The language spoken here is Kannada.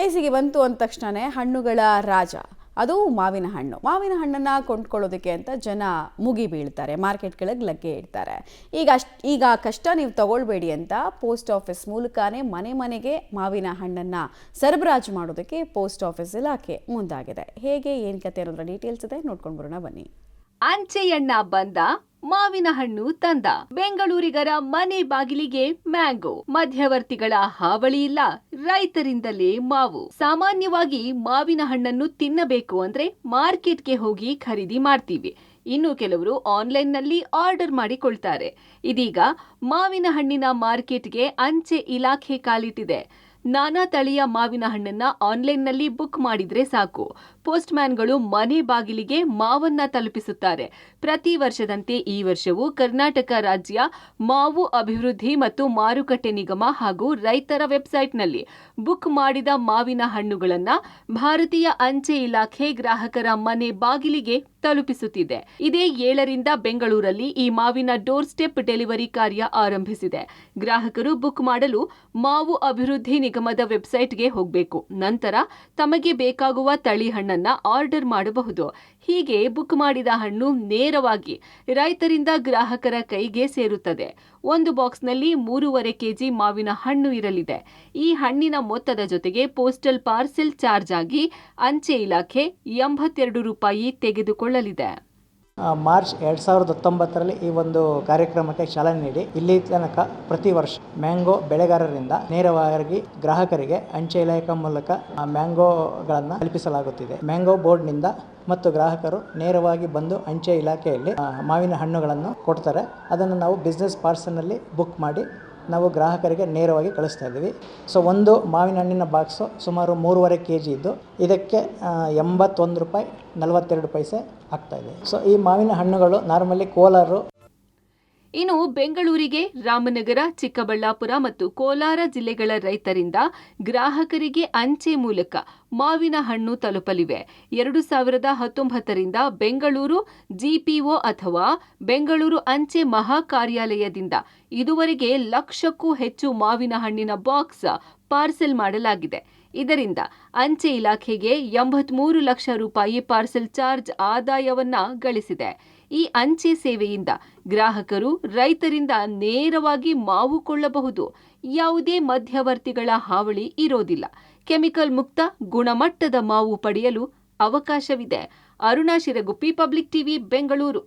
ಬೇಸಿಗೆ ಬಂತು ಅಂದ ತಕ್ಷಣನೇ ಹಣ್ಣುಗಳ ರಾಜ ಅದು ಮಾವಿನ ಹಣ್ಣು. ಮಾವಿನ ಹಣ್ಣನ್ನು ಕೊಂಡ್ಕೊಳ್ಳೋದಕ್ಕೆ ಅಂತ ಜನ ಮುಗಿ ಬೀಳ್ತಾರೆ, ಮಾರ್ಕೆಟ್ಗಳಿಗೆ ಲಗ್ಗೆ ಇಡ್ತಾರೆ. ಈಗ ಕಷ್ಟ ನೀವು ತಗೊಳ್ಬೇಡಿ ಅಂತ ಪೋಸ್ಟ್ ಆಫೀಸ್ ಮೂಲಕನೇ ಮನೆ ಮನೆಗೆ ಮಾವಿನ ಹಣ್ಣನ್ನು ಸರಬರಾಜು ಮಾಡೋದಕ್ಕೆ ಪೋಸ್ಟ್ ಆಫೀಸ್ ಇಲಾಖೆ ಮುಂದಾಗಿದೆ. ಹೇಗೆ ಏನು ಕತೆ ಅನ್ನೋದ್ರ ಡೀಟೇಲ್ಸ್ ಇದೆ, ನೋಡ್ಕೊಂಡು ಬರೋಣ ಬನ್ನಿ. ಅಂಚೆಯಣ್ಣ ಬಂದ, ಮಾವಿನ ಹಣ್ಣು ತಂದ. ಬೆಂಗಳೂರಿಗರ ಮನೆ ಬಾಗಿಲಿಗೆ ಮ್ಯಾಂಗೋ. ಮಧ್ಯವರ್ತಿಗಳ ಹಾವಳಿ ಇಲ್ಲ, ರೈತರಿಂದಲೇ ಮಾವು. ಸಾಮಾನ್ಯವಾಗಿ ಮಾವಿನ ಹಣ್ಣನ್ನು ತಿನ್ನಬೇಕು ಅಂದ್ರೆ ಮಾರ್ಕೆಟ್ಗೆ ಹೋಗಿ ಖರೀದಿ ಮಾಡ್ತೀವಿ. ಇನ್ನು ಕೆಲವರು ಆನ್ಲೈನ್ನಲ್ಲಿ ಆರ್ಡರ್ ಮಾಡಿಕೊಳ್ತಾರೆ. ಇದೀಗ ಮಾವಿನ ಹಣ್ಣಿನ ಮಾರ್ಕೆಟ್ಗೆ ಅಂಚೆ ಇಲಾಖೆ ಕಾಲಿಟ್ಟಿದೆ. ನಾನಾ ತಳಿಯ ಮಾವಿನ ಹಣ್ಣನ್ನ ಆನ್ಲೈನ್ನಲ್ಲಿ ಬುಕ್ ಮಾಡಿದ್ರೆ ಸಾಕು, ಪೋಸ್ಟ್ ಮ್ಯಾನ್ಗಳು ಮನೆ ಬಾಗಿಲಿಗೆ ಮಾವನ್ನ ತಲುಪಿಸುತ್ತಾರೆ. ಪ್ರತಿ ವರ್ಷದಂತೆ ಈ ವರ್ಷವೂ ಕರ್ನಾಟಕ ರಾಜ್ಯ ಮಾವು ಅಭಿವೃದ್ಧಿ ಮತ್ತು ಮಾರುಕಟ್ಟೆ ನಿಗಮ ಹಾಗೂ ರೈತರ ವೆಬ್ಸೈಟ್ನಲ್ಲಿ ಬುಕ್ ಮಾಡಿದ ಮಾವಿನ ಹಣ್ಣುಗಳನ್ನ ಭಾರತೀಯ ಅಂಚೆ ಇಲಾಖೆ ಗ್ರಾಹಕರ ಮನೆ ಬಾಗಿಲಿಗೆ ತಲುಪಿಸುತ್ತಿದೆ. ಇದೇ 7ರಿಂದ ಬೆಂಗಳೂರಲ್ಲಿ ಈ ಮಾವಿನ ಡೋರ್ ಸ್ಟೆಪ್ ಡೆಲಿವರಿ ಕಾರ್ಯ ಆರಂಭಿಸಿದೆ. ಗ್ರಾಹಕರು ಬುಕ್ ಮಾಡಲು ಮಾವು ಅಭಿವೃದ್ಧಿ ನಿಗಮದ ವೆಬ್ಸೈಟ್ಗೆ ಹೋಗಬೇಕು. ನಂತರ ತಮಗೆ ಬೇಕಾಗುವ ತಳಿ ಹಣ್ಣನ್ನ ಆರ್ಡರ್ ಮಾಡಬಹುದು. ಹೀಗೆ ಬುಕ್ ಮಾಡಿದ ಹಣ್ಣು ನೇರವಾಗಿ ರೈತರಿಂದ ಗ್ರಾಹಕರ ಕೈಗೆ ಸೇರುತ್ತದೆ. ಒಂದು ಬಾಕ್ಸ್ನಲ್ಲಿ 3.5 kg ಮಾವಿನ ಹಣ್ಣು ಇರಲಿದೆ. ಈ ಹಣ್ಣಿನ ಮೊತ್ತದ ಜೊತೆಗೆ ಪೋಸ್ಟಲ್ ಪಾರ್ಸೆಲ್ ಚಾರ್ಜ್ ಆಗಿ ಅಂಚೆ ಇಲಾಖೆ 82 ರೂಪಾಯಿ ತೆಗೆದುಕೊಳ್ಳಲಿದೆ. ಮಾರ್ಚ್ 2019ರಲ್ಲಿ ಈ ಒಂದು ಕಾರ್ಯಕ್ರಮಕ್ಕೆ ಚಾಲನೆ ನೀಡಿ ಇಲ್ಲಿ ತನಕ ಪ್ರತಿ ವರ್ಷ ಮ್ಯಾಂಗೋ ಬೆಳೆಗಾರರಿಂದ ನೇರವಾಗಿ ಗ್ರಾಹಕರಿಗೆ ಅಂಚೆ ಇಲಾಖೆ ಮೂಲಕ ಮ್ಯಾಂಗೋಗಳನ್ನು ತಲುಪಿಸಲಾಗುತ್ತಿದೆ. ಮ್ಯಾಂಗೋ ಬೋರ್ಡ್ನಿಂದ ಮತ್ತು ಗ್ರಾಹಕರು ನೇರವಾಗಿ ಬಂದು ಅಂಚೆ ಇಲಾಖೆಯಲ್ಲಿ ಮಾವಿನ ಹಣ್ಣುಗಳನ್ನು ಕೊಡ್ತಾರೆ. ಅದನ್ನು ನಾವು ಬಿಸ್ನೆಸ್ ಪಾರ್ಸಲ್ನಲ್ಲಿ ಬುಕ್ ಮಾಡಿ ನಾವು ಗ್ರಾಹಕರಿಗೆ ನೇರವಾಗಿ ಕಳಿಸ್ತಾ ಇದ್ದೀವಿ. ಸೊ ಒಂದು ಮಾವಿನ ಹಣ್ಣಿನ ಬಾಕ್ಸು ಸುಮಾರು 3.5 kg ಇದ್ದು ಇದಕ್ಕೆ 81 ರೂಪಾಯಿ 42 ಪೈಸೆ ಆಗ್ತಾಯಿದೆ. ಸೊ ಈ ಮಾವಿನ ಹಣ್ಣುಗಳು ನಾರ್ಮಲಿ ಕೋಲಾರ, ಇನ್ನು ಬೆಂಗಳೂರಿಗೆ ರಾಮನಗರ, ಚಿಕ್ಕಬಳ್ಳಾಪುರ ಮತ್ತು ಕೋಲಾರ ಜಿಲ್ಲೆಗಳ ರೈತರಿಂದ ಗ್ರಾಹಕರಿಗೆ ಅಂಚೆ ಮೂಲಕ ಮಾವಿನ ಹಣ್ಣು ತಲುಪಲಿವೆ. 2019ರಿಂದ ಬೆಂಗಳೂರು ಜಿಪಿಒ ಅಥವಾ ಬೆಂಗಳೂರು ಅಂಚೆ ಮಹಾ ಕಾರ್ಯಾಲಯದಿಂದ ಇದುವರೆಗೆ 1,00,000ಕ್ಕೂ ಹೆಚ್ಚು ಮಾವಿನ ಹಣ್ಣಿನ ಬಾಕ್ಸ್ ಪಾರ್ಸೆಲ್ ಮಾಡಲಾಗಿದೆ. ಇದರಿಂದ ಅಂಚೆ ಇಲಾಖೆಗೆ 83 ಲಕ್ಷ ರೂಪಾಯಿ ಪಾರ್ಸೆಲ್ ಚಾರ್ಜ್ ಆದಾಯವನ್ನ ಗಳಿಸಿದೆ. ಈ ಅಂಚೆ ಸೇವೆಯಿಂದ ಗ್ರಾಹಕರು ರೈತರಿಂದ ನೇರವಾಗಿ ಮಾವು ಕೊಳ್ಳಬಹುದು. ಯಾವುದೇ ಮಧ್ಯವರ್ತಿಗಳ ಹಾವಳಿ ಇರೋದಿಲ್ಲ. ಕೆಮಿಕಲ್ ಮುಕ್ತ ಗುಣಮಟ್ಟದ ಮಾವು ಪಡೆಯಲು ಅವಕಾಶವಿದೆ. Aruna Shiraguppi, public TV, Bengaluru.